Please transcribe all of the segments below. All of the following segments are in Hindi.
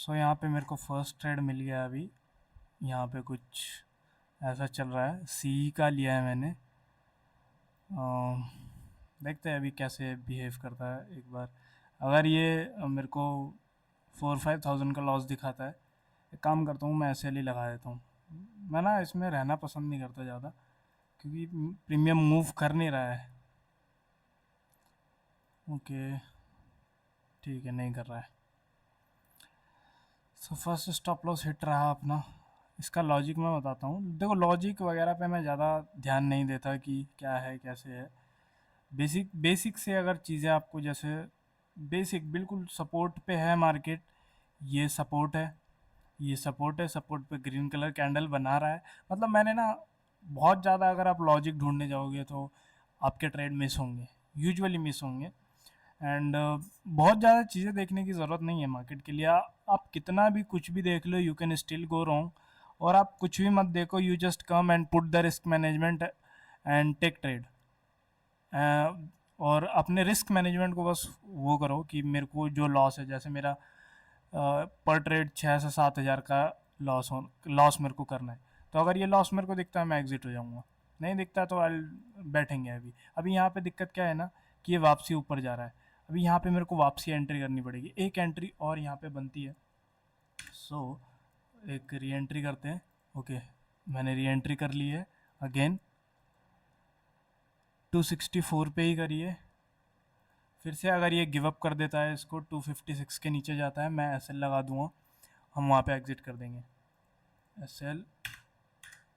सो यहाँ पे मेरे को फर्स्ट ट्रेड मिल गया अभी। यहाँ पे कुछ ऐसा चल रहा है, सी का लिया है मैंने। देखते हैं अभी कैसे बिहेव करता है एक बार। अगर ये मेरे को 4-5 थाउजेंड का लॉस दिखाता है, एक काम करता हूँ मैं ऐसे ही लगा देता हूँ। मैं ना इसमें रहना पसंद नहीं करता ज़्यादा, क्योंकि प्रीमियम मूव कर नहीं रहा है। ओके, ठीक है, नहीं कर रहा है। So first stop loss hit रहा अपना। इसका लॉजिक मैं बताता हूँ। देखो, लॉजिक वगैरह पे मैं ज़्यादा ध्यान नहीं देता कि क्या है कैसे है। बेसिक बेसिक से अगर चीज़ें आपको, जैसे बेसिक बिल्कुल सपोर्ट पे है मार्केट, ये सपोर्ट है, ये सपोर्ट है, सपोर्ट पे ग्रीन कलर कैंडल बना रहा है। मतलब मैंने ना, बहुत ज़्यादा अगर आप लॉजिक ढूंढने जाओगे तो आपके ट्रेड मिस होंगे, यूजुअली मिस होंगे। एंड बहुत ज़्यादा चीज़ें देखने की ज़रूरत नहीं है मार्केट के लिए। आप कितना भी कुछ भी देख लो, you can still go wrong. और आप कुछ भी मत देखो, you just come and put the risk management and take trade. और अपने रिस्क मैनेजमेंट को बस वो करो कि मेरे को जो लॉस है, जैसे मेरा पर ट्रेड 6 से 7 हज़ार का लॉस मेरे को करना है। तो अगर ये लॉस मेरे को दिखता है, मैं एग्जिट हो जाऊंगा। नहीं दिखता तो आई बैठेंगे। अभी अभी यहाँ पे दिक्कत क्या है ना, कि ये वापसी ऊपर जा रहा है। अभी यहाँ पे मेरे को वापसी एंट्री करनी पड़ेगी, एक एंट्री और यहाँ पे बनती है। सो एक री एंट्री करते हैं। ओके, मैंने री एंट्री कर ली है अगेन। 264 पे ही करिए। फिर से अगर ये गिव अप कर देता है, इसको 256 के नीचे जाता है, मैं एस एल लगा दूंगा। हम वहाँ पे एग्जिट कर देंगे। S L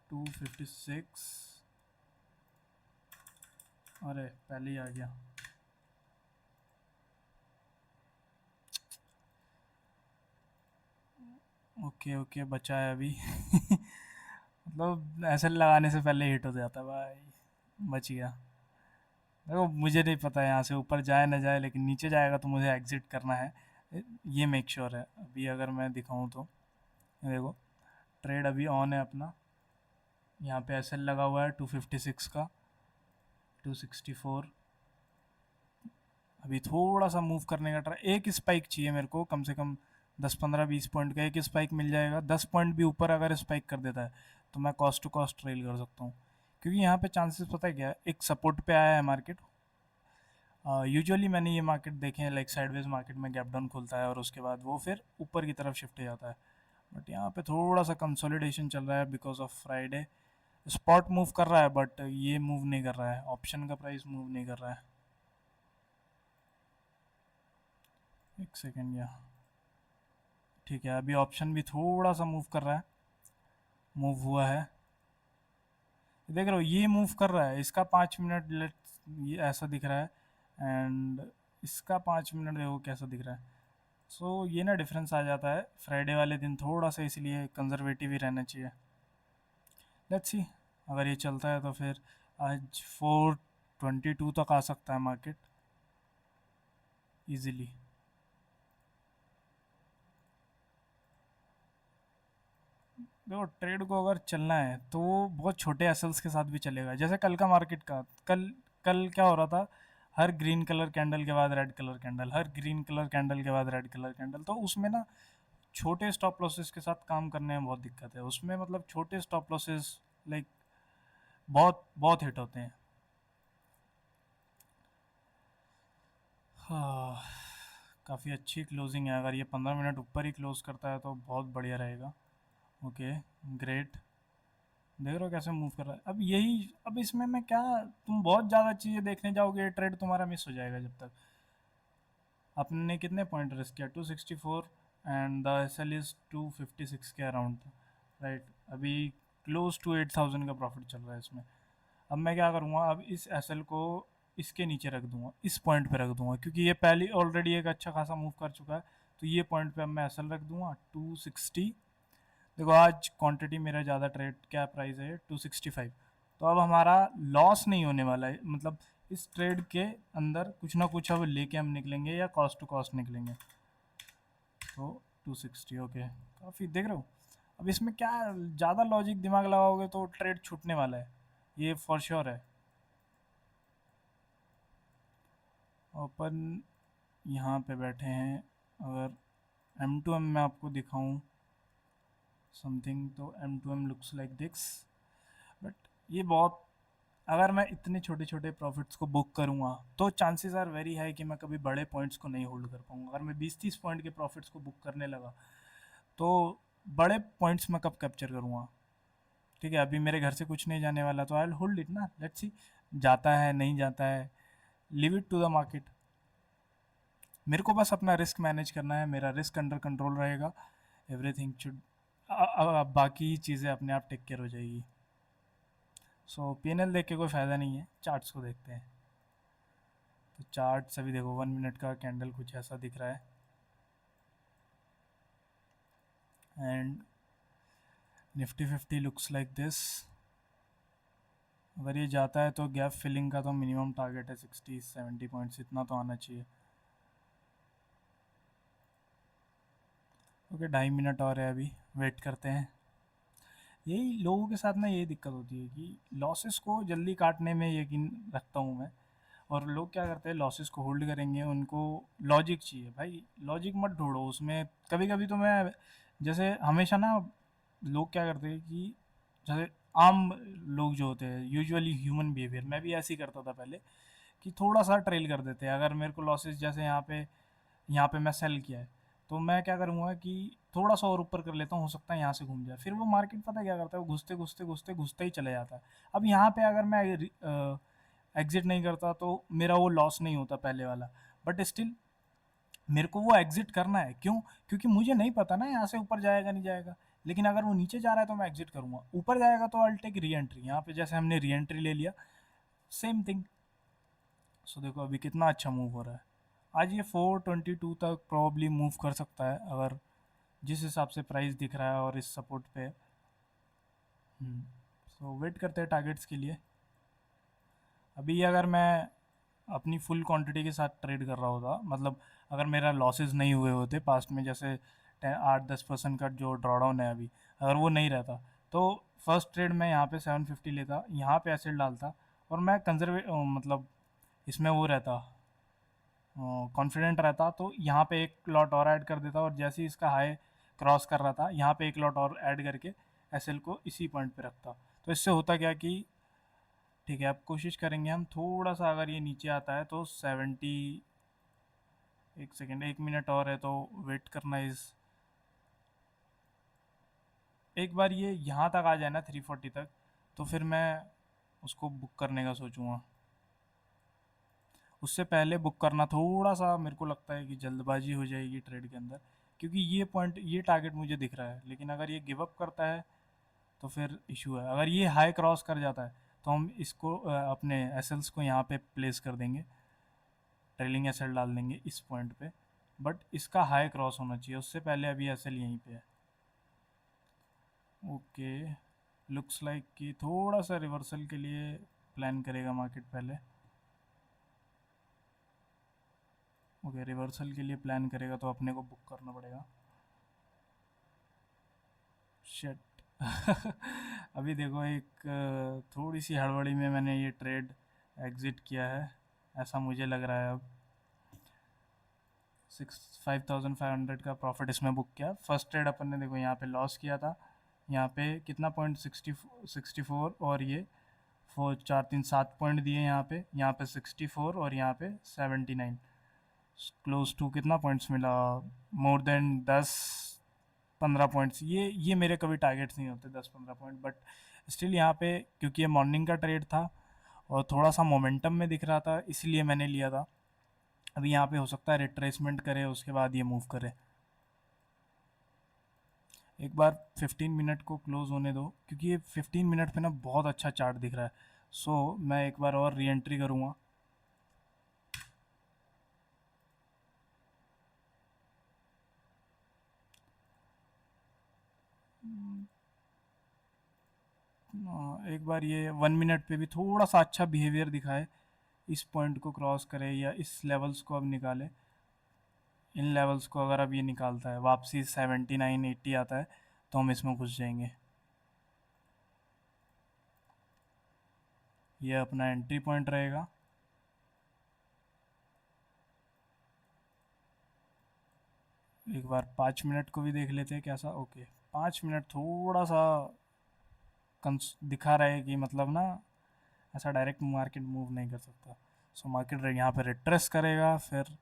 256। अरे पहले ही आ गया। ओके ओके, बचा है अभी। मतलब एस एल लगाने से पहले हिट हो जाता भाई। बच गया। देखो, मुझे नहीं पता यहाँ से ऊपर जाए ना जाए, लेकिन नीचे जाएगा तो मुझे एग्जिट करना है, ये मेक श्योर है। अभी अगर मैं दिखाऊँ तो देखो, ट्रेड अभी ऑन है अपना। यहाँ पे एस एल लगा हुआ है 256 का, 264। अभी थोड़ा सा मूव करने का ट्राई, एक स्पाइक चाहिए मेरे को कम से कम। 10-15-20 पॉइंट का एक स्पाइक मिल जाएगा। 10 पॉइंट भी ऊपर अगर स्पाइक कर देता है तो मैं कॉस्ट टू कॉस्ट ट्रेल कर सकता हूँ। क्योंकि यहाँ पे चांसेस पता है क्या है, एक सपोर्ट पे आया है मार्केट। यूजुअली मैंने ये मार्केट देखे हैं, लाइक साइडवेज मार्केट में गैप डाउन खुलता है और उसके बाद वो फिर ऊपर की तरफ शिफ्ट हो जाता है। बट यहाँ पे थोड़ा सा कंसोलिडेशन चल रहा है because of Friday. Spot move कर रहा है बट ये मूव नहीं कर रहा है, ऑप्शन का प्राइस मूव नहीं कर रहा है। एक सेकेंड, या ठीक है, अभी ऑप्शन भी थोड़ा सा मूव कर रहा है। मूव हुआ है, देख रहे हो, ये मूव कर रहा है। इसका 5 मिनट लेट, ये ऐसा दिख रहा है। एंड इसका 5 मिनट देखो कैसा दिख रहा है। सो ये ना डिफरेंस आ जाता है फ्राइडे वाले दिन थोड़ा सा, इसलिए कंजर्वेटिव ही रहना चाहिए। लेट्स सी, अगर ये चलता है तो फिर आज 422 तक आ सकता है मार्केट इजीली। देखो, ट्रेड को अगर चलना है तो वो बहुत छोटे एसल्स के साथ भी चलेगा। जैसे कल का मार्केट का, कल कल क्या हो रहा था, हर ग्रीन कलर कैंडल के बाद रेड कलर कैंडल, हर ग्रीन कलर कैंडल के बाद रेड कलर कैंडल। तो उसमें ना छोटे स्टॉप लॉसेस के साथ काम करने में बहुत दिक्कत है उसमें। मतलब छोटे स्टॉप लॉसेस लाइक बहुत बहुत हिट होते हैं। हाँ, काफ़ी अच्छी क्लोजिंग है। अगर ये 15 मिनट ऊपर ही क्लोज करता है तो बहुत बढ़िया रहेगा। Okay, great. देख रहे हो कैसे मूव कर रहा है। अब यही, अब इसमें मैं क्या, तुम बहुत ज़्यादा चीज़ें देखने जाओगे, ट्रेड तुम्हारा मिस हो जाएगा। जब तक आपने कितने पॉइंट रिस्क किया, 264, and the S L is 256 के अराउंड था, राइट। अभी क्लोज टू 8,000 का प्रॉफिट चल रहा है इसमें। अब मैं क्या करूँगा, अब इस एस एल को इसके नीचे रख दूंगा, इस पॉइंट पे रख दूंगा, क्योंकि ये पहले ऑलरेडी एक अच्छा खासा मूव कर चुका है। तो ये पॉइंट पे अब मैं एस एल रख दूंगा 260। देखो, आज क्वांटिटी मेरा ज़्यादा, ट्रेड क्या प्राइस है, 265। तो अब हमारा लॉस नहीं होने वाला है। मतलब इस ट्रेड के अंदर कुछ ना कुछ अब लेके हम निकलेंगे, या कॉस्ट टू कॉस्ट निकलेंगे। तो 260, ओके, काफ़ी देख रहे हो। अब इसमें क्या, ज़्यादा लॉजिक दिमाग लगाओगे तो ट्रेड छूटने वाला है, ये फॉर श्योर है। अपन यहाँ पे बैठे हैं, अगर M2M मैं आपको दिखाऊं समथिंग, तो M2M looks like this. But ये बहुत, अगर मैं इतने छोटे छोटे प्रॉफिट्स को बुक करूँगा तो चांसेस आर वेरी हाई कि मैं कभी बड़े पॉइंट्स को नहीं होल्ड कर पाऊँगा। अगर मैं 20-30 पॉइंट के प्रॉफिट्स को बुक करने लगा तो बड़े पॉइंट्स में कब कैप्चर करूँगा? ठीक है, अभी मेरे घर से कुछ नहीं जाने वाला, तो आई विल होल्ड इट ना, लेट्स सी जाता है नहीं जाता है, leave it to the market. मेरे को बस अपना रिस्क मैनेज करना है, मेरा रिस्क अंडर कंट्रोल रहेगा, एवरीथिंग शुड, बाकी चीज़ें अपने आप टेक केयर हो जाएगी। सो पीएनएल देख के कोई फ़ायदा नहीं है, चार्ट्स को देखते हैं। तो चार्ट्स अभी देखो 1 मिनट का कैंडल कुछ ऐसा दिख रहा है, and Nifty 50 looks like this. अगर ये जाता है तो गैप फिलिंग का तो मिनिमम टारगेट है 60-70 पॉइंट्स, इतना तो आना चाहिए। ओके, 2.5 मिनट और है, अभी वेट करते हैं। यही लोगों के साथ ना यही दिक्कत होती है कि लॉसेस को जल्दी काटने में यकीन रखता हूँ मैं, और लोग क्या करते हैं, लॉसेस को होल्ड करेंगे, उनको लॉजिक चाहिए। भाई लॉजिक मत ढूंढो उसमें, कभी कभी तो मैं, जैसे हमेशा ना लोग क्या करते हैं कि जैसे आम लोग जो होते हैं, यूजुअली ह्यूमन बिहेवियर, मैं भी ऐसे ही करता था पहले, कि थोड़ा सा ट्रेल कर देते हैं। अगर मेरे को लॉसेस, जैसे यहाँ पे मैं सेल किया है, तो मैं क्या करूँगा कि थोड़ा सा और ऊपर कर लेता हूँ, हो सकता है यहाँ से घूम जाए। फिर वो मार्केट पता है क्या करता है, वो घुसते घुसते घुसते घुसते ही चले जाता है। अब यहाँ पे अगर मैं एग्जिट नहीं करता तो मेरा वो लॉस नहीं होता पहले वाला, बट स्टिल मेरे को वो एग्जिट करना है। क्यों? क्योंकि मुझे नहीं पता ना यहाँ से ऊपर जाएगा नहीं जाएगा। लेकिन अगर वो नीचे जा रहा है तो मैं एग्जिट करूँगा, ऊपर जाएगा तो अल्ट टेक री एंट्री। यहाँ पे जैसे हमने री एंट्री ले लिया, सेम थिंग। सो देखो अभी कितना अच्छा मूव हो रहा है। आज ये 422 तक प्रॉब्ली मूव कर सकता है, अगर जिस हिसाब से प्राइस दिख रहा है और इस सपोर्ट पे। सो वेट करते हैं टारगेट्स के लिए। अभी अगर मैं अपनी फुल क्वांटिटी के साथ ट्रेड कर रहा होता, मतलब अगर मेरा लॉसेस नहीं हुए होते पास्ट में, जैसे 8-10% का जो ड्रॉडाउन है अभी, अगर वो नहीं रहता, तो फर्स्ट ट्रेड मैं यहाँ पे 750 लेता, यहाँ पे एसिड डालता, और मैं मतलब इसमें वो रहता, कॉन्फिडेंट रहता, तो यहाँ पे एक लॉट और ऐड कर देता, और जैसे ही इसका हाई क्रॉस कर रहा था, यहाँ पे एक लॉट और ऐड करके एसएल को इसी पॉइंट पे रखता। तो इससे होता क्या कि, ठीक है अब कोशिश करेंगे हम थोड़ा सा, अगर ये नीचे आता है तो 70, एक सेकेंड, 1 मिनट और है तो वेट करना इस, एक बार ये यहाँ तक आ जाए ना 340 तक, तो फिर मैं उसको बुक करने का सोचूंगा। उससे पहले बुक करना थोड़ा सा मेरे को लगता है कि जल्दबाजी हो जाएगी ट्रेड के अंदर, क्योंकि ये पॉइंट, ये टारगेट मुझे दिख रहा है, लेकिन अगर ये गिव अप करता है तो फिर इशू है। अगर ये हाई क्रॉस कर जाता है तो हम इसको अपने एसएल्स को यहाँ पे प्लेस कर देंगे, ट्रेलिंग एसएल डाल देंगे इस पॉइंट पे, बट इसका हाई क्रॉस होना चाहिए उससे पहले। अभी एसएल यहीं पे है। ओके, लुक्स लाइक कि थोड़ा सा रिवर्सल के लिए प्लान करेगा मार्केट पहले। ओके, रिवर्सल के लिए प्लान करेगा तो अपने को बुक करना पड़ेगा। शिट अभी देखो एक थोड़ी सी हड़बड़ी में मैंने ये ट्रेड एग्ज़िट किया है, ऐसा मुझे लग रहा है। अब 5,500 का प्रॉफिट इसमें बुक किया। फर्स्ट ट्रेड अपन ने देखो यहाँ पे लॉस किया था, यहाँ पे कितना पॉइंट, 64, और ये 4 3 7 पॉइंट दिए यहाँ पे 64, और यहाँ पे 79, क्लोज टू कितना पॉइंट्स मिला, मोर देन 10-15 पॉइंट्स। ये मेरे कभी टारगेट्स नहीं होते 10-15 पॉइंट, बट स्टिल यहाँ पे क्योंकि ये मॉर्निंग का ट्रेड था और थोड़ा सा मोमेंटम में दिख रहा था, इसलिए मैंने लिया था। अभी यहाँ पे हो सकता है रिट्रेसमेंट करे, उसके बाद ये मूव करे। एक बार 15 मिनट को क्लोज होने दो, क्योंकि ये 15 मिनट पे ना बहुत अच्छा चार्ट दिख रहा है। सो मैं एक बार और री एंट्री करूँगा। एक बार ये 1 मिनट पे भी थोड़ा सा अच्छा बिहेवियर दिखाए, इस पॉइंट को क्रॉस करे या इस लेवल्स को अब निकाले। इन लेवल्स को अगर अब ये निकालता है, वापसी 79-80 आता है, तो हम इसमें घुस जाएंगे। ये अपना एंट्री पॉइंट रहेगा। एक बार 5 मिनट को भी देख लेते हैं कैसा। ओके, 5 मिनट थोड़ा सा दिखा रहा है कि मतलब ना ऐसा डायरेक्ट मार्केट मूव नहीं कर सकता। सो मार्केट यहाँ पे रिट्रेस करेगा, फिर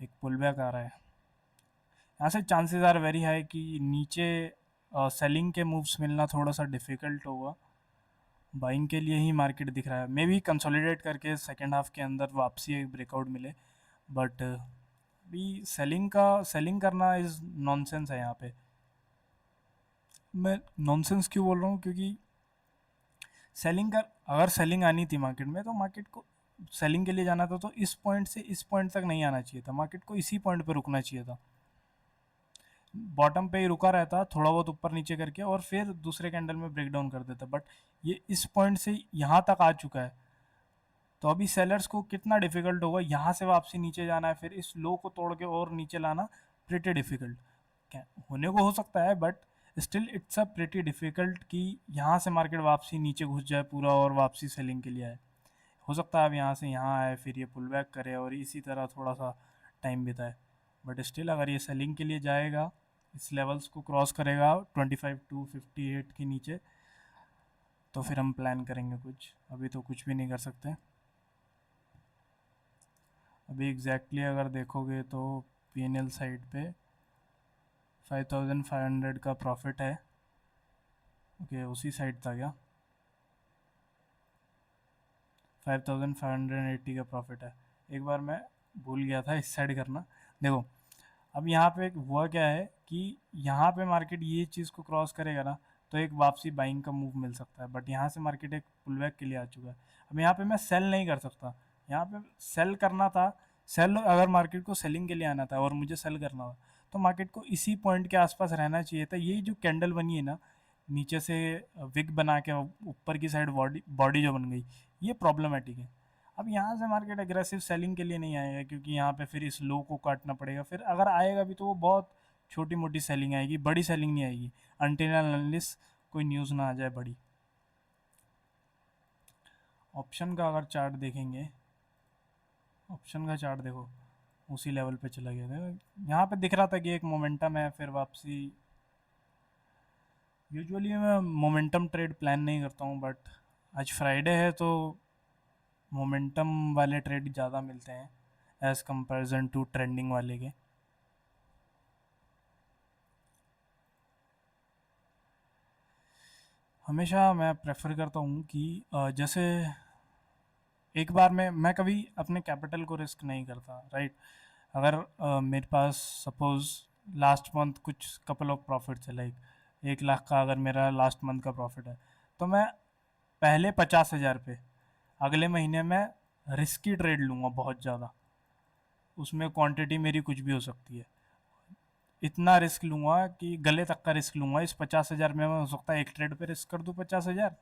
एक पुल बैक आ रहा है। यहाँ से चांसेस आर वेरी हाई कि नीचे सेलिंग के मूव्स मिलना थोड़ा सा डिफ़िकल्ट होगा। बाइंग के लिए ही मार्केट दिख रहा है, मे बी कंसोलिडेट करके सेकेंड हाफ के अंदर वापसी एक ब्रेकआउट मिले। बट अभी सेलिंग करना इज़ नॉनसेंस है यहाँ पे। मैं नॉनसेंस क्यों बोल रहा हूँ, क्योंकि अगर सेलिंग आनी थी मार्केट में तो मार्केट को सेलिंग के लिए जाना था, तो इस पॉइंट से इस पॉइंट तक नहीं आना चाहिए था, मार्केट को इसी पॉइंट पे रुकना चाहिए था। बॉटम पे ही रुका रहता थोड़ा बहुत ऊपर नीचे करके और फिर दूसरे कैंडल में ब्रेक डाउन कर देता। बट ये इस पॉइंट से यहाँ तक आ चुका है, तो अभी सेलर्स को कितना डिफिकल्ट होगा यहाँ से वापसी नीचे जाना है, फिर इस लो को तोड़ के और नीचे लाना प्रिटी डिफिकल्ट। क्या होने को हो सकता है, but still it's a pretty difficult कि यहाँ से मार्केट वापसी नीचे घुस जाए पूरा और वापसी सेलिंग के लिए आए। हो सकता है अब यहाँ से यहाँ आए, फिर ये पुल बैक करे और इसी तरह थोड़ा सा टाइम बिताए। बट स्टिल अगर ये सेलिंग के लिए जाएगा, इस लेवल्स को क्रॉस करेगा 25 टू 58 के नीचे, तो फिर हम प्लान करेंगे कुछ। अभी तो कुछ भी नहीं कर सकते। अभी एग्जैक्टली अगर देखोगे तो पीएनएल साइड पे 5500 का प्रॉफिट है। ओके, उसी साइड था क्या? 5580 का प्रॉफिट है। एक बार मैं भूल गया था इस साइड करना। देखो अब यहाँ पे हुआ क्या है कि यहाँ पे मार्केट ये चीज़ को क्रॉस करेगा ना, तो एक वापसी बाइंग का मूव मिल सकता है। बट यहाँ से मार्केट एक पुल बैक के लिए आ चुका है। अब यहाँ पे मैं सेल नहीं कर सकता, यहाँ पे सेल करना था। सेल अगर मार्केट को सेलिंग के लिए आना था और मुझे सेल करना था, तो मार्केट को इसी पॉइंट के आसपास रहना चाहिए था। यही जो कैंडल बनी है ना, नीचे से विग बना के ऊपर की साइड बॉडी बॉडी जो बन गई, ये प्रॉब्लमेटिक है। अब यहाँ से मार्केट एग्रेसिव सेलिंग के लिए नहीं आएगा, क्योंकि यहाँ पे फिर इस लो को काटना पड़ेगा। फिर अगर आएगा भी तो वो बहुत छोटी मोटी सेलिंग आएगी, बड़ी सेलिंग नहीं आएगी, अनटिल अनलेस कोई न्यूज़ ना आ जाए बड़ी। ऑप्शन का अगर चार्ट देखेंगे, ऑप्शन का चार्ट देखो उसी लेवल पे चला गया था। यहाँ पे दिख रहा था कि एक मोमेंटम है, फिर वापसी। यूजुअली मैं मोमेंटम ट्रेड प्लान नहीं करता हूँ, बट आज फ्राइडे है तो मोमेंटम वाले ट्रेड ज़्यादा मिलते हैं एज़ कंपेरिजन टू ट्रेंडिंग वाले के। हमेशा मैं प्रेफर करता हूँ कि जैसे एक बार में मैं कभी अपने कैपिटल को रिस्क नहीं करता, राइट। अगर मेरे पास सपोज़ लास्ट मंथ कुछ कपल ऑफ प्रॉफिट्स है, लाइक 1 लाख का अगर मेरा लास्ट मंथ का प्रॉफिट है, तो मैं पहले 50,000 पे अगले महीने में रिस्की ट्रेड लूँगा बहुत ज़्यादा। उसमें क्वांटिटी मेरी कुछ भी हो सकती है। इतना रिस्क लूँगा कि गले तक का रिस्क लूँगा। इस 50,000 में मैं हो सकता है एक ट्रेड पे रिस्क कर दूँ 50,000,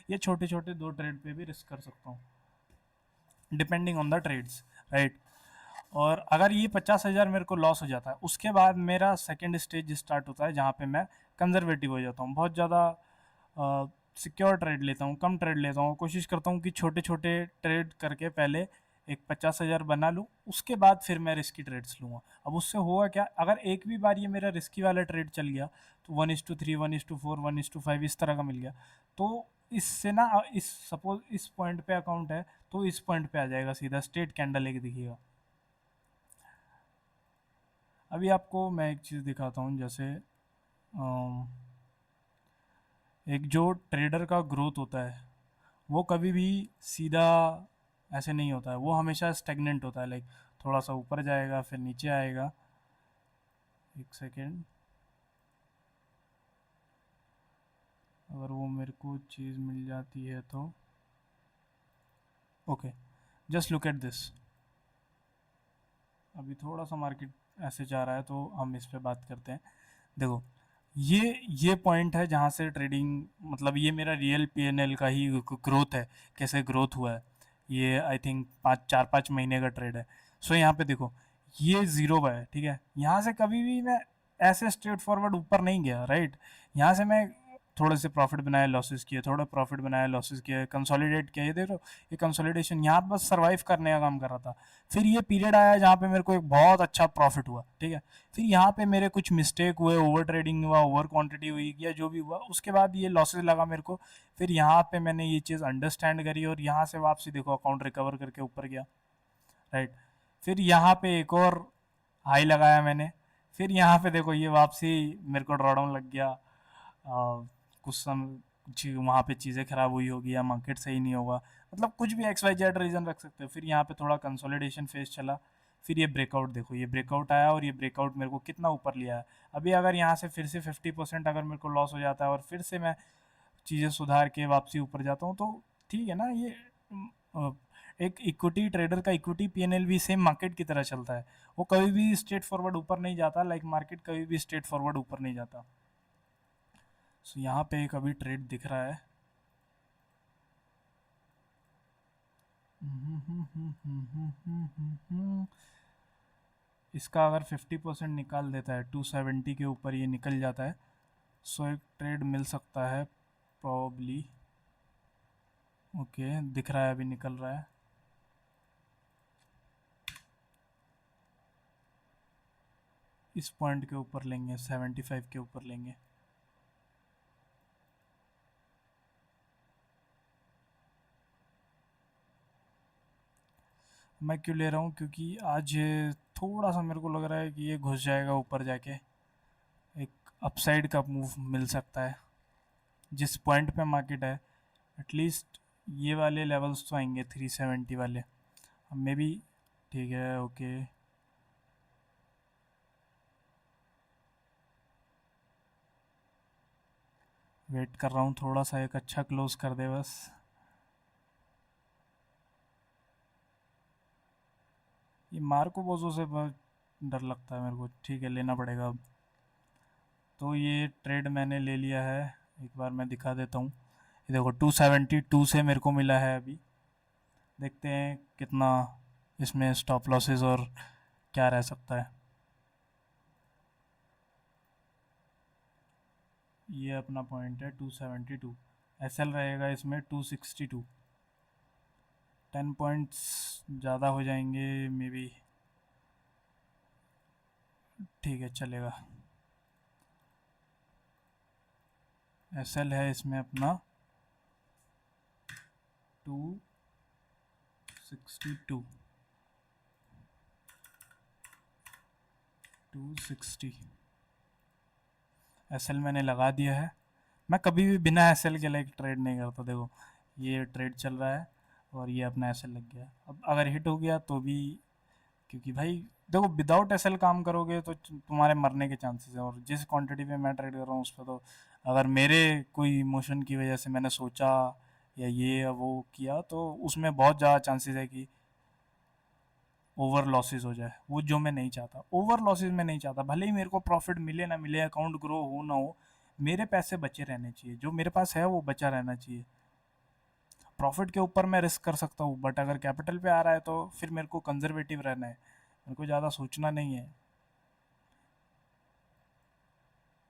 या छोटे छोटे 2 ट्रेड पे भी रिस्क कर सकता हूँ, depending on the trades, right. और अगर ये 50,000 मेरे को लॉस हो जाता है, उसके बाद मेरा सेकेंड स्टेज स्टार्ट होता है जहाँ पे मैं कंजर्वेटिव हो जाता हूँ, बहुत ज़्यादा सिक्योर ट्रेड लेता हूँ, कम ट्रेड लेता हूँ। कोशिश करता हूँ कि छोटे छोटे ट्रेड करके पहले एक 50,000 बना लूँ, उसके बाद फिर मैं रिस्की ट्रेड्स लूँगा। अब उससे होगा क्या, अगर एक भी बार ये मेरा रिस्की वाला ट्रेड चल गया, तो 1:3, 1:4, 1:5 इस तरह का मिल गया, तो इससे ना इस सपोज इस पॉइंट पे अकाउंट है, तो इस पॉइंट पे आ जाएगा सीधा, स्ट्रेट कैंडल एक दिखेगा। अभी आपको मैं एक चीज़ दिखाता हूँ, जैसे एक जो ट्रेडर का ग्रोथ होता है वो कभी भी सीधा ऐसे नहीं होता है, वो हमेशा स्टेगनेंट होता है। लाइक थोड़ा सा ऊपर जाएगा फिर नीचे आएगा। एक सेकेंड, अगर वो मेरे को चीज़ मिल जाती है तो okay, just look at this. अभी थोड़ा सा मार्केट ऐसे जा रहा है तो हम इस पे बात करते हैं। देखो ये पॉइंट है जहाँ से ट्रेडिंग, मतलब ये मेरा रियल पीएनएल का ही ग्रोथ है, कैसे ग्रोथ हुआ है। ये आई थिंक 4-5 महीने का ट्रेड है। सो यहाँ पे देखो ये ज़ीरो है, ठीक है। यहाँ से कभी भी मैं ऐसे स्ट्रेट फॉरवर्ड ऊपर नहीं गया, राइट। यहाँ से मैं थोड़े से प्रॉफिट बनाए, लॉसेस किए, थोड़ा प्रॉफिट बनाया, लॉसेस किए, कंसोलिडेट किया। ये देखो ये कंसोलिडेशन, यहाँ पे बस सर्वाइव करने का काम कर रहा था। फिर ये पीरियड आया जहाँ पे मेरे को एक बहुत अच्छा प्रॉफिट हुआ, ठीक है। फिर यहाँ पे मेरे कुछ मिस्टेक हुए, ओवर ट्रेडिंग हुआ, ओवर क्वांटिटी हुई, या जो भी हुआ, उसके बाद ये लॉसेस लगा मेरे को। फिर यहाँ पे मैंने ये चीज़ अंडरस्टैंड करी और यहाँ से वापसी देखो अकाउंट रिकवर करके ऊपर गया, राइट। फिर यहाँ पे एक और हाई लगाया मैंने। फिर यहाँ पे देखो ये वापसी मेरे को ड्रॉडाउन लग गया। कुछ वहाँ पे चीज़ें खराब हुई होगी या मार्केट सही नहीं होगा, मतलब कुछ भी एक्स वाई जेड रीज़न रख सकते हो। फिर यहाँ पे थोड़ा कंसोलिडेशन फेज चला। फिर ये ब्रेकआउट देखो, ये ब्रेकआउट आया और ये ब्रेकआउट मेरे को कितना ऊपर लिया है। अभी अगर यहाँ से फिर से 50% अगर मेरे को लॉस हो जाता है और फिर से मैं चीज़ें सुधार के वापसी ऊपर जाता हूँ तो ठीक है ना। ये अ, एक इक्विटी ट्रेडर का इक्विटी पीएनएल भी सेम मार्केट की तरह चलता है। वो कभी भी स्ट्रेट फॉरवर्ड ऊपर नहीं जाता, लाइक मार्केट कभी भी स्ट्रेट फॉरवर्ड ऊपर नहीं जाता। सो यहाँ पे एक अभी ट्रेड दिख रहा है। इसका अगर 50% निकाल देता है, 270 के ऊपर ये निकल जाता है, सो एक ट्रेड मिल सकता है प्रॉब्ली। ओके, दिख रहा है अभी निकल रहा है। इस पॉइंट के ऊपर लेंगे, 75 के ऊपर लेंगे। मैं क्यों ले रहा हूँ, क्योंकि आज थोड़ा सा मेरे को लग रहा है कि ये घुस जाएगा ऊपर जाके, एक अपसाइड का मूव मिल सकता है। जिस पॉइंट पे मार्केट है एटलीस्ट ये वाले लेवल्स तो आएंगे, 370 वाले। अब मे बी, ठीक है, ओके। वेट कर रहा हूँ थोड़ा सा, एक अच्छा क्लोज कर दे बस। ये मार्को बोजो से बहुत डर लगता है मेरे को। ठीक है, लेना पड़ेगा अब। तो ये ट्रेड मैंने ले लिया है, एक बार मैं दिखा देता हूँ। ये देखो 272 से मेरे को मिला है अभी। देखते हैं कितना इसमें स्टॉप लॉसेस और क्या रह सकता है। ये अपना पॉइंट है 272। एसएल रहेगा इसमें 262। 10 पॉइंट्स ज़्यादा हो जाएंगे मे बी। ठीक है, चलेगा। एसएल है इसमें अपना 262। 260 एसएल मैंने लगा दिया है। मैं कभी भी बिना एसएल के लाइक ट्रेड नहीं करता। देखो ये ट्रेड चल रहा है और ये अपना एसएल लग गया। अब अगर हिट हो गया तो भी, क्योंकि भाई देखो विदाउट एसएल काम करोगे तो तुम्हारे मरने के चांसेस है। और जिस क्वांटिटी पे मैं ट्रेड कर रहा हूँ उस पर तो अगर मेरे कोई इमोशन की वजह से मैंने सोचा या ये या वो किया तो उसमें बहुत ज़्यादा चांसेस है कि ओवर लॉसेस हो जाए, वो जो मैं नहीं चाहता। ओवर लॉसेस मैं नहीं चाहता, भले ही मेरे को प्रॉफिट मिले ना मिले, अकाउंट ग्रो हो ना हो, मेरे पैसे बचे रहने चाहिए। जो मेरे पास है वो बचा रहना चाहिए। प्रॉफिट के ऊपर मैं रिस्क कर सकता हूँ, बट अगर कैपिटल पे आ रहा है तो फिर मेरे को कंजर्वेटिव रहना है, मेरे को ज़्यादा सोचना नहीं है।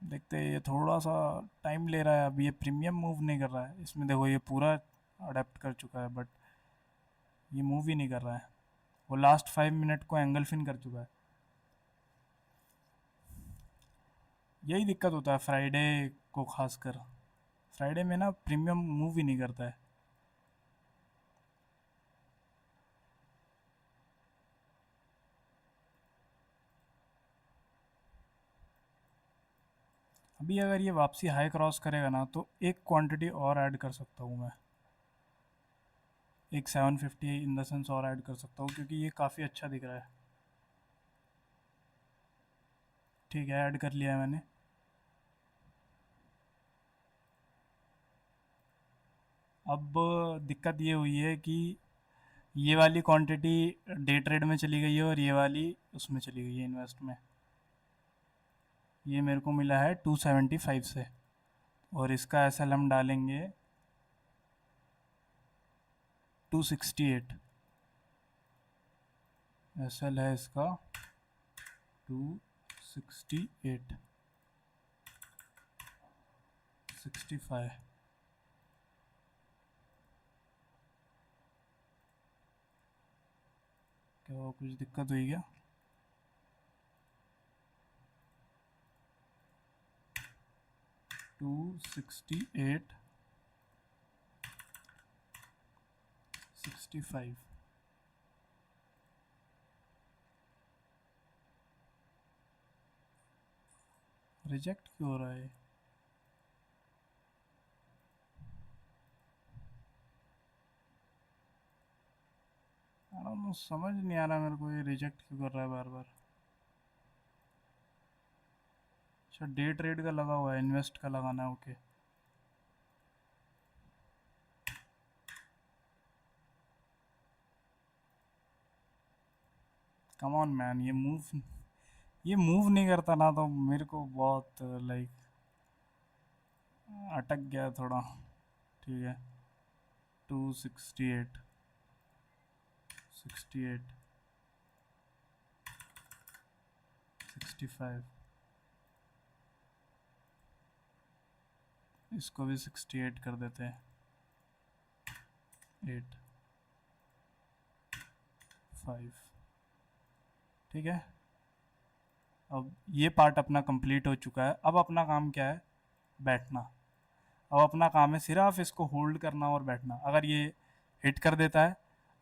देखते हैं, ये थोड़ा सा टाइम ले रहा है। अब ये प्रीमियम मूव नहीं कर रहा है इसमें। देखो ये पूरा अडेप्ट कर चुका है बट ये मूव ही नहीं कर रहा है। वो लास्ट 5 मिनट को एंगल फिन कर चुका है। यही दिक्कत होता है फ्राइडे को खासकर। फ्राइडे में ना प्रीमियम मूव ही नहीं करता है। अभी अगर ये वापसी हाई क्रॉस करेगा ना तो एक क्वांटिटी और ऐड कर सकता हूँ मैं। एक 750 इन द सेंस और ऐड कर सकता हूँ क्योंकि ये काफ़ी अच्छा दिख रहा है। ठीक है, ऐड कर लिया है मैंने। अब दिक्कत ये हुई है कि ये वाली क्वांटिटी डे ट्रेड में चली गई है और ये वाली उसमें चली गई है, इन्वेस्ट में। ये मेरे को मिला है 275 से और इसका एसएल हम डालेंगे 268। एसएल है इसका 268। 265। क्या कुछ दिक्कत हुई क्या? टू 68 65। रिजेक्ट क्यों हो रहा है? समझ नहीं आ रहा मेरे को, ये रिजेक्ट क्यों कर रहा है बार बार। अच्छा, डे ट्रेड का लगा हुआ है, इन्वेस्ट का लगाना है। ओके, कम ऑन मैन, ये मूव नहीं करता ना, तो मेरे को बहुत लाइक अटक गया थोड़ा। ठीक है, 268 68 65, इसको भी 68 कर देते हैं। 8 5। ठीक है, अब ये पार्ट अपना कंप्लीट हो चुका है। अब अपना काम क्या है? बैठना। अब अपना काम है सिर्फ इसको होल्ड करना और बैठना। अगर ये हिट कर देता है,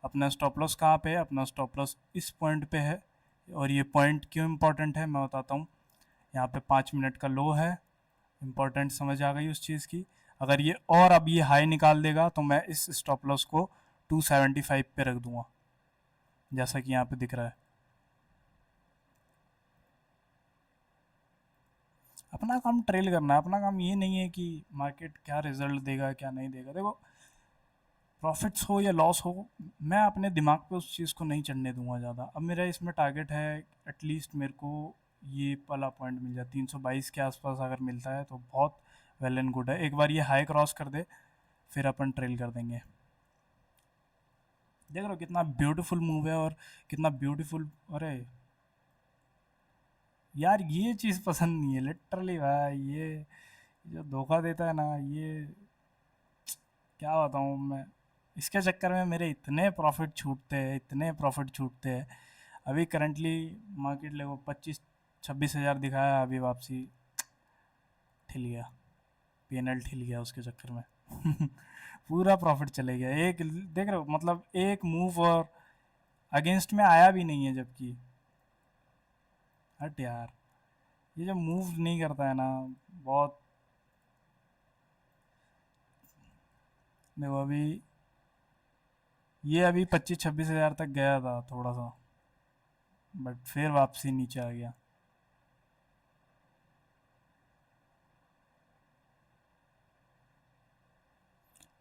अपना स्टॉप लॉस कहाँ पे है? अपना स्टॉप लॉस इस पॉइंट पे है। और ये पॉइंट क्यों इम्पोर्टेंट है मैं बताता हूँ। यहाँ पे 5 मिनट का लो है, इम्पोर्टेंट समझ आ गई उस चीज़ की। अगर ये और अब ये हाई निकाल देगा तो मैं इस स्टॉप लॉस को 275 पे रख दूंगा, जैसा कि यहाँ पे दिख रहा है। अपना काम ट्रेल करना है। अपना काम ये नहीं है कि मार्केट क्या रिजल्ट देगा क्या नहीं देगा। देखो, प्रॉफिट्स हो या लॉस हो, मैं अपने दिमाग पे उस चीज़ को नहीं चढ़ने दूंगा ज़्यादा। अब मेरा इसमें टारगेट है एटलीस्ट मेरे को ये वाला पॉइंट मिल जाए 322 के आसपास। अगर मिलता है तो बहुत वेल एंड गुड है। एक बार ये हाई क्रॉस कर दे, फिर अपन ट्रेल कर देंगे। देख रहे हो कितना ब्यूटीफुल मूव है, और कितना ब्यूटीफुल। अरे यार, ये चीज़ पसंद नहीं है लिटरली भाई। ये जो धोखा देता है ना, ये क्या बताऊँ मैं। इसके चक्कर में मेरे इतने प्रॉफिट छूटते हैं, इतने प्रॉफिट छूटते हैं। अभी करंटली मार्केट लेवल 25-26 हज़ार दिखाया, अभी वापसी ठिल गया। पीएनएल ठिल गया उसके चक्कर में। पूरा प्रॉफिट चले गया। एक देख रहे हो, मतलब एक मूव और अगेंस्ट में आया भी नहीं है, जबकि हट यार, ये जो मूव नहीं करता है ना, बहुत। देखो अभी ये अभी 25-26 हज़ार तक गया था थोड़ा सा, बट फिर वापसी नीचे आ गया।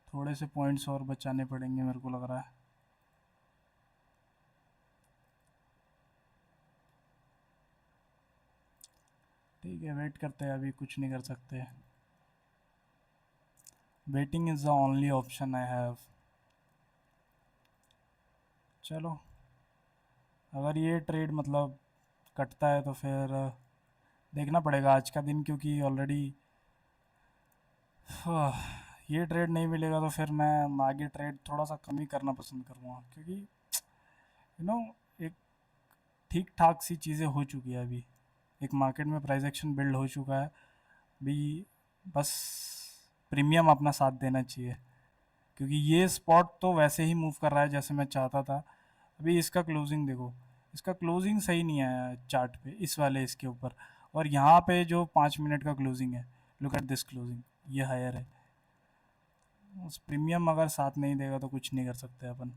थोड़े से पॉइंट्स और बचाने पड़ेंगे मेरे को लग रहा है। ठीक है, वेट करते हैं, अभी कुछ नहीं कर सकते। Waiting is the only option I have. चलो, अगर ये ट्रेड मतलब कटता है तो फिर देखना पड़ेगा आज का दिन, क्योंकि ऑलरेडी ये ट्रेड नहीं मिलेगा तो फिर मैं आगे ट्रेड थोड़ा सा कम ही करना पसंद करूँगा, क्योंकि एक ठीक ठाक सी चीज़ें हो चुकी है अभी। एक मार्केट में प्राइस एक्शन बिल्ड हो चुका है भी। बस प्रीमियम अपना साथ देना चाहिए, क्योंकि ये स्पॉट तो वैसे ही मूव कर रहा है जैसे मैं चाहता था। अभी इसका क्लोजिंग देखो, इसका क्लोजिंग सही नहीं आया चार्ट पे, इस वाले इसके ऊपर। और यहाँ पे जो 5 मिनट का क्लोजिंग है, लुक एट दिस क्लोजिंग, ये हायर है। उस प्रीमियम अगर साथ नहीं देगा तो कुछ नहीं कर सकते अपन।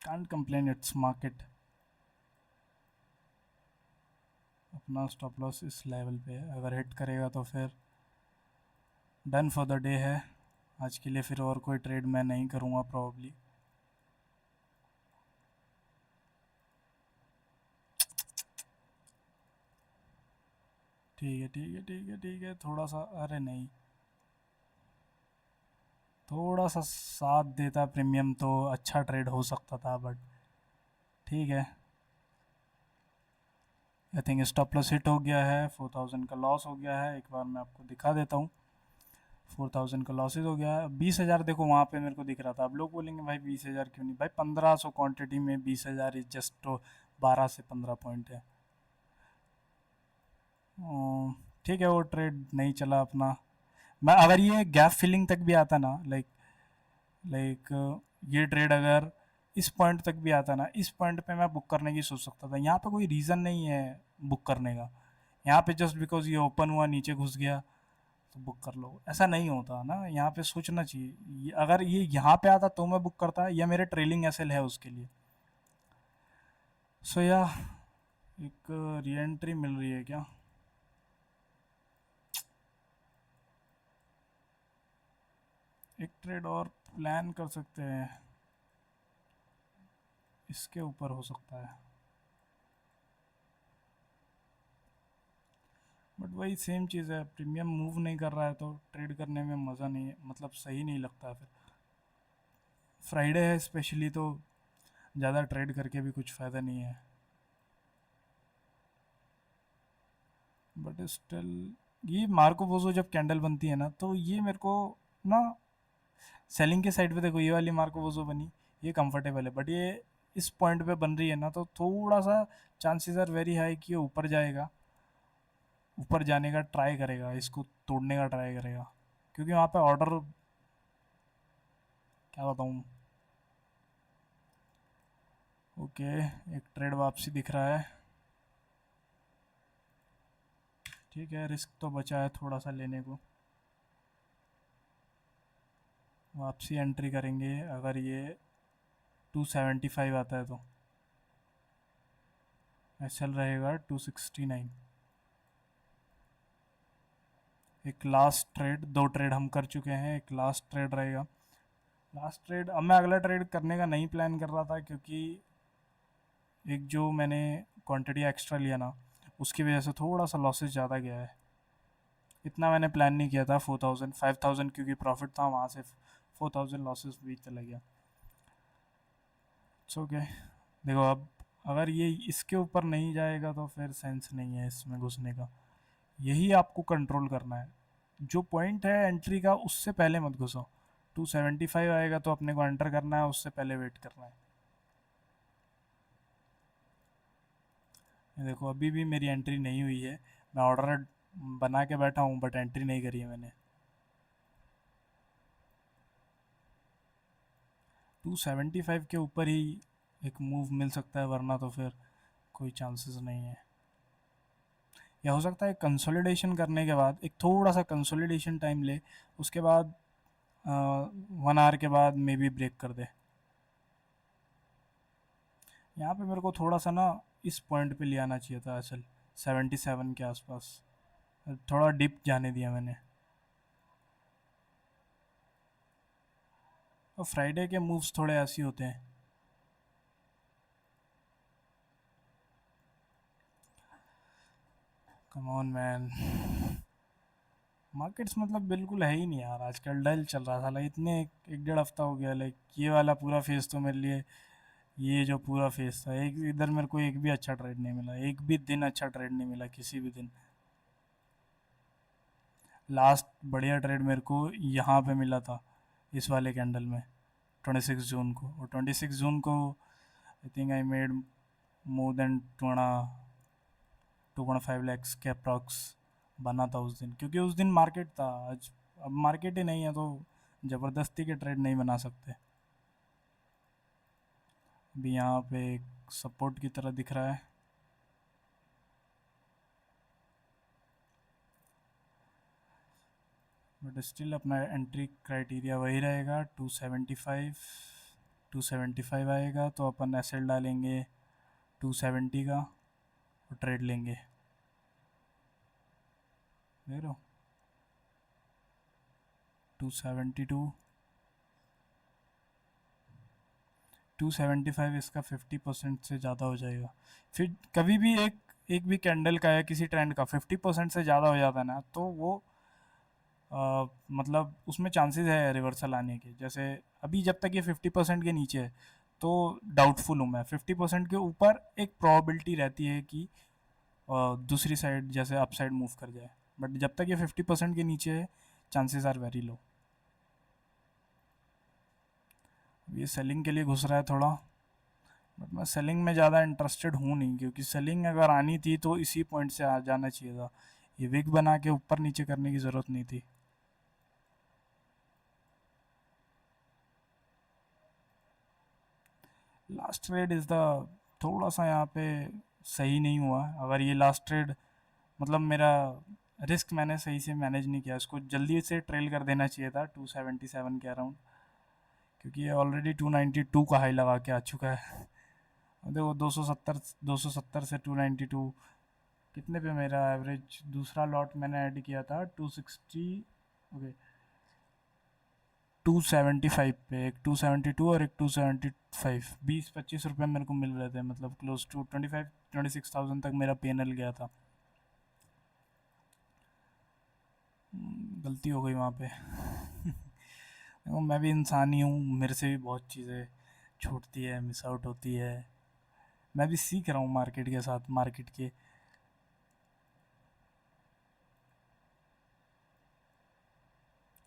Can't complain, it's market. अपना स्टॉप लॉस इस लेवल पे है, अगर हिट करेगा तो फिर डन फॉर द डे है आज के लिए। फिर और कोई ट्रेड मैं नहीं करूँगा प्रॉब्ली। ठीक है, ठीक है, ठीक है, ठीक है, थोड़ा सा, अरे नहीं, थोड़ा सा साथ देता प्रीमियम तो अच्छा ट्रेड हो सकता था, बट ठीक है। I think stop loss hit हो गया है, 4000 का लॉस हो गया है। एक बार मैं आपको दिखा देता हूँ। 4000 का लॉसेज हो गया है। 20,000 देखो वहाँ पे मेरे को दिख रहा था। अब लोग बोलेंगे भाई 20,000 क्यों नहीं, भाई 1500 क्वांटिटी में 20,000 इज जस्ट 12 से 15 पॉइंट है। ठीक है, वो ट्रेड नहीं चला अपना। मैं अगर ये गैप फिलिंग तक भी आता ना, लाइक ये ट्रेड अगर इस पॉइंट तक भी आता ना, इस पॉइंट पे मैं बुक करने की सोच सकता था। यहाँ पे कोई रीज़न नहीं है बुक करने का। यहाँ पे जस्ट बिकॉज ये ओपन हुआ नीचे घुस गया तो बुक कर लो, ऐसा नहीं होता ना। यहाँ पे सोचना चाहिए, अगर ये यहाँ पे आता तो मैं बुक करता, या मेरे ट्रेलिंग एसएल है उसके लिए। सो या एक री एंट्री मिल रही है क्या? एक ट्रेड और प्लान कर सकते हैं, इसके ऊपर हो सकता है। बट वही सेम चीज़ है, प्रीमियम मूव नहीं कर रहा है तो ट्रेड करने में मज़ा नहीं है, मतलब सही नहीं लगता है फिर। फ्राइडे है स्पेशली, तो ज़्यादा ट्रेड करके भी कुछ फ़ायदा नहीं है। बट स्टिल ये मार्को बोजो जब कैंडल बनती है ना, तो ये मेरे को ना सेलिंग के साइड पे देखो, ये वाली मार्को बोजो बनी, ये कंफर्टेबल है। बट ये इस पॉइंट पे बन रही है ना, तो थोड़ा सा चांसेस आर वेरी हाई कि ये ऊपर जाएगा, ऊपर जाने का ट्राई करेगा, इसको तोड़ने का ट्राई करेगा, क्योंकि वहाँ पे ऑर्डर, क्या बताऊँ। ओके, एक ट्रेड वापसी दिख रहा है। ठीक है, रिस्क तो बचा है थोड़ा सा लेने को। वापसी एंट्री करेंगे अगर ये 275 आता है तो। एसएल रहेगा 269। एक लास्ट ट्रेड, दो ट्रेड हम कर चुके हैं, एक लास्ट ट्रेड रहेगा। लास्ट ट्रेड, अब मैं अगला ट्रेड करने का नहीं प्लान कर रहा था, क्योंकि एक जो मैंने क्वांटिटी एक्स्ट्रा लिया ना, उसकी वजह से थोड़ा सा लॉसेस ज़्यादा गया है। इतना मैंने प्लान नहीं किया था। 4000 5000 क्योंकि प्रॉफिट था, वहाँ से 4000 लॉसेस भी चला गया। It's okay. देखो अब अगर ये इसके ऊपर नहीं जाएगा तो फिर सेंस नहीं है इसमें घुसने का। यही आपको कंट्रोल करना है, जो पॉइंट है एंट्री का उससे पहले मत घुसो। 275 आएगा तो अपने को एंटर करना है, उससे पहले वेट करना है। ये देखो अभी भी मेरी एंट्री नहीं हुई है, मैं ऑर्डर बना के बैठा हूँ बट एंट्री नहीं करी है मैंने। 275 के ऊपर ही एक मूव मिल सकता है, वरना तो फिर कोई चांसेस नहीं है। या हो सकता है कंसोलिडेशन करने के बाद एक थोड़ा सा कंसोलिडेशन टाइम ले, उसके बाद 1 आवर के बाद मे बी ब्रेक कर दे। यहाँ पे मेरे को थोड़ा सा ना इस पॉइंट पे ले आना चाहिए था असल, 77 के आसपास। थोड़ा डिप जाने दिया मैंने। और फ्राइडे के मूव्स थोड़े ऐसे होते हैं। कम ऑन मैन, मार्केट्स मतलब बिल्कुल है ही नहीं यार आजकल, डल चल रहा था। लाइक इतने एक डेढ़ हफ्ता हो गया, लाइक ये वाला पूरा फेज तो मेरे लिए, ये जो पूरा फेज था, एक इधर मेरे को एक भी अच्छा ट्रेड नहीं मिला, एक भी दिन अच्छा ट्रेड नहीं मिला किसी भी दिन। लास्ट बढ़िया ट्रेड मेरे को यहाँ पे मिला था, इस वाले कैंडल में, 26 जून को। और 26 जून को I think I made more than 2.5 lakhs के अप्रॉक्स बना था उस दिन, क्योंकि उस दिन मार्केट था। आज अब मार्केट ही नहीं है तो ज़बरदस्ती के ट्रेड नहीं बना सकते। अभी यहाँ पे एक सपोर्ट की तरह दिख रहा है, बट स्टिल अपना एंट्री क्राइटेरिया वही रहेगा 275। 275 आएगा तो अपन एसेट डालेंगे 270 का और ट्रेड लेंगे। देख रहे हो, 272, 275 इसका 50% से ज़्यादा हो जाएगा। फिर कभी भी एक एक भी कैंडल का या किसी ट्रेंड का 50% से ज़्यादा हो जाता है ना, तो वो मतलब उसमें चांसेस है रिवर्सल आने के। जैसे अभी जब तक ये 50% के नीचे है तो डाउटफुल हूँ मैं। 50% के ऊपर एक प्रोबेबिलिटी रहती है कि और दूसरी साइड जैसे अप साइड मूव कर जाए, बट जब तक ये 50% के नीचे है चांसेस आर वेरी लो। ये सेलिंग के लिए घुस रहा है थोड़ा, बट मैं सेलिंग में ज़्यादा इंटरेस्टेड हूँ नहीं, क्योंकि सेलिंग अगर आनी थी तो इसी पॉइंट से आ जाना चाहिए था। ये विग बना के ऊपर नीचे करने की ज़रूरत नहीं थी। लास्ट ट्रेड इज़ द थोड़ा सा यहाँ पे सही नहीं हुआ। अगर ये लास्ट ट्रेड मतलब मेरा रिस्क मैंने सही से मैनेज नहीं किया, इसको जल्दी से ट्रेल कर देना चाहिए था 277 के अराउंड, क्योंकि ये ऑलरेडी 292 का हाई लगा के आ चुका है। देखो 270 से 292 कितने पे मेरा एवरेज, दूसरा लॉट मैंने ऐड किया था 260, ओके 275 पे, एक 272 और एक 275, 20-25 रुपये मेरे को मिल रहे थे, मतलब क्लोज टू 25-26,000 तक मेरा पेनल गया था। गलती हो गई वहाँ पे। देखो मैं भी इंसान ही हूँ, मेरे से भी बहुत चीज़ें छूटती है, मिस आउट होती है। मैं भी सीख रहा हूँ मार्केट के साथ, मार्केट के।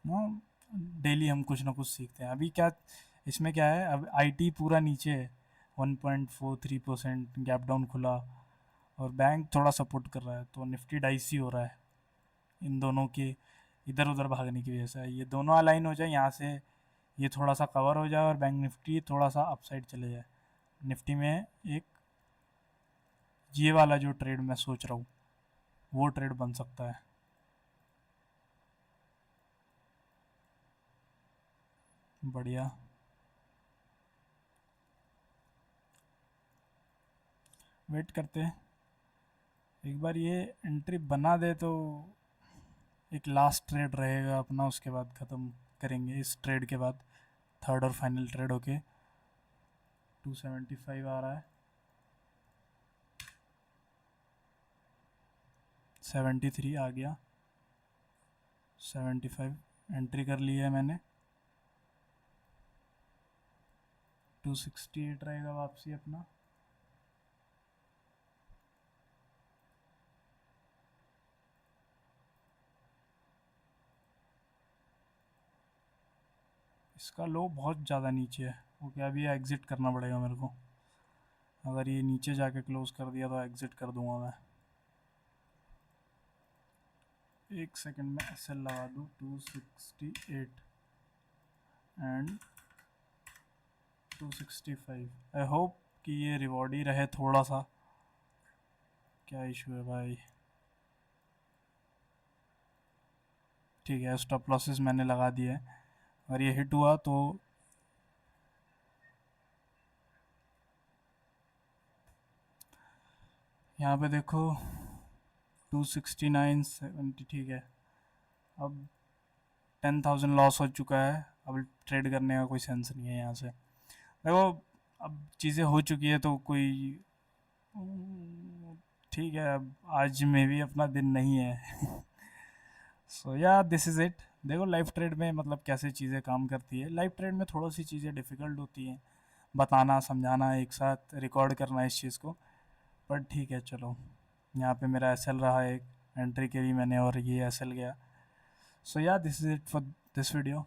हाँ, डेली हम कुछ ना कुछ सीखते हैं। अभी क्या, इसमें क्या है, अब आईटी पूरा नीचे है, 1.43% गैप डाउन खुला, और बैंक थोड़ा सपोर्ट कर रहा है, तो निफ्टी डाइसी हो रहा है इन दोनों के इधर उधर भागने की वजह से। ये दोनों अलाइन हो जाए यहाँ से, ये थोड़ा सा कवर हो जाए और बैंक निफ्टी थोड़ा सा अपसाइड चले जाए, निफ्टी में एक ये वाला जो ट्रेड मैं सोच रहा हूँ वो ट्रेड बन सकता है। बढ़िया, वेट करते हैं, एक बार ये एंट्री बना दे तो एक लास्ट ट्रेड रहेगा अपना, उसके बाद ख़त्म करेंगे इस ट्रेड के बाद, थर्ड और फाइनल ट्रेड होके। 275 आ रहा है, 73 आ गया, 75 एंट्री कर ली है मैंने, 268 रहेगा वापसी अपना। इसका लो बहुत ज़्यादा नीचे है, ओके अभी एग्ज़िट करना पड़ेगा मेरे को। अगर ये नीचे जाके क्लोज कर दिया तो एग्ज़िट कर दूंगा मैं। एक सेकंड में एस एल लगा दूँ, 268 एंड 265। आई होप कि ये रिवॉर्ड ही रहे थोड़ा सा। क्या इशू है भाई? ठीक है, स्टॉप लॉसेस मैंने लगा दिए हैं, अगर ये हिट हुआ तो यहाँ पे देखो 269.70, ठीक है। अब 10,000 लॉस हो चुका है, अब ट्रेड करने का कोई सेंस नहीं है यहाँ से। देखो अब चीज़ें हो चुकी है तो कोई, ठीक है, अब आज में भी अपना दिन नहीं है। सो या दिस इज़ इट। देखो लाइव ट्रेड में मतलब कैसे चीज़ें काम करती है, लाइव ट्रेड में थोड़ा सी चीज़ें डिफ़िकल्ट होती हैं, बताना समझाना एक साथ रिकॉर्ड करना इस चीज़ को, पर ठीक है चलो। यहाँ पे मेरा एस एल रहा, एक एंट्री करी मैंने और ये एस एल गया। सो या this is it for this video.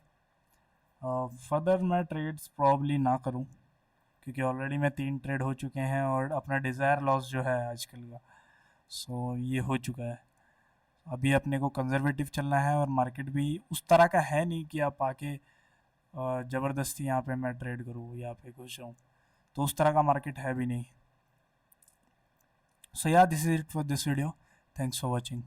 Further मैं ट्रेड्स प्रॉब्ली ना करूँ, क्योंकि ऑलरेडी मैं 3 ट्रेड हो चुके हैं और अपना डिज़ायर लॉस जो है आजकल का, सो ये हो चुका है। अभी अपने को कंजर्वेटिव चलना है, और मार्केट भी उस तरह का है नहीं कि आप आके ज़बरदस्ती यहाँ पे मैं ट्रेड करूँ, यहाँ पे घुस जाऊँ, तो उस तरह का मार्केट है भी नहीं। सो या this is it for this video, thanks for watching.